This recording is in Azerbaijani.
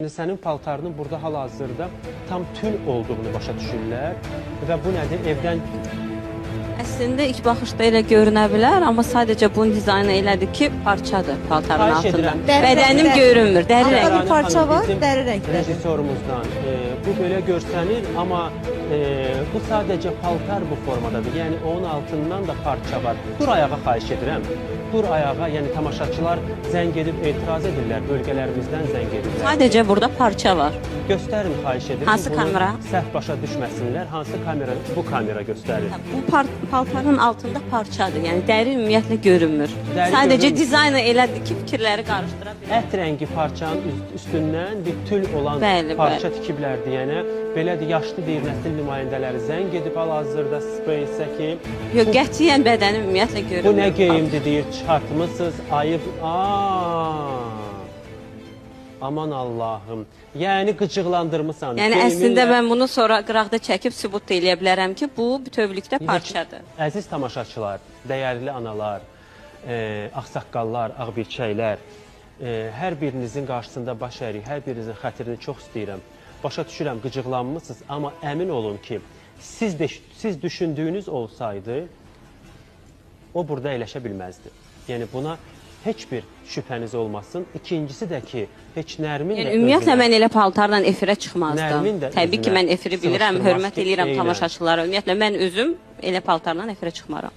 Sənin paltarının burada hal-hazırda tam tül olduğunu başa düşürlər və bu nədir? Evdən Əslində ilk baxışda elə görünə bilər, amma sadəcə bunun dizaynı elədir ki, parçadır paltarın Xahiş altında. edirəm. Bədənim görünmür, dəri Rəna rəng. bir parça xanım, var, bizim dəri rəngdə. Rejissorumuzdan bu belə görsənir, amma bu sadəcə paltar bu formadadır. Yəni onun altından da parça var. Dur ayağa xahiş edirəm. Dur ayağa, yəni tamaşaçılar zəng edib etiraz edirlər, bölgələrimizdən zəng edirlər. Sadəcə burada parça var. Göstərin xahiş edirəm. Hansı Bunu kamera? Səhv başa düşməsinlər. Hansı kamera? Bu kamera göstərir. Bu paltarın altında parçadır, yəni dəri ümumiyyətlə görünmür. Dəri Sadəcə görünmür. dizaynı elədir ki, fikirləri qarışdıra bilər. Ət rəngi parçanın üstündən bir tül olan Bəli, parça tikiblər deyənə, belədir, yaşlı deyir, nəsil nümayəndələri zəng edib hal-hazırda Space-ə ki, Yox, qətiyyən bədəni ümumiyyətlə görünmür. bu nə geyimdir deyir, çıxartmısınız, ayıb, aman Allahım, yəni qıcıqlandırmısan. Yəni əslində mən bunu sonra qıraqda çəkib sübut da eləyə bilərəm ki, bu bütövlükdə parçadır. Əziz tamaşaçılar, dəyərli analar, ağsaqqallar, ağbirçəklər, hər birinizin qarşısında baş ərik, hər birinizin xətrini çox istəyirəm. Başa düşürəm, qıcıqlanmısınız, amma əmin olun ki, siz düşündüyünüz olsaydı, o burada əyləşə bilməzdi. Yəni buna heç bir şübhəniz olmasın. İkincisi də ki, heç Nərmin də Yəni ümumiyyətlə mən elə paltarla efirə çıxmazdım. Nərmin də Təbii ki, özünə mən efiri bilirəm, sıvışdırmaz hörmət ki, eləyirəm eylə. tamaşaçılara. Ümumiyyətlə mən özüm elə paltarla efirə çıxmaram.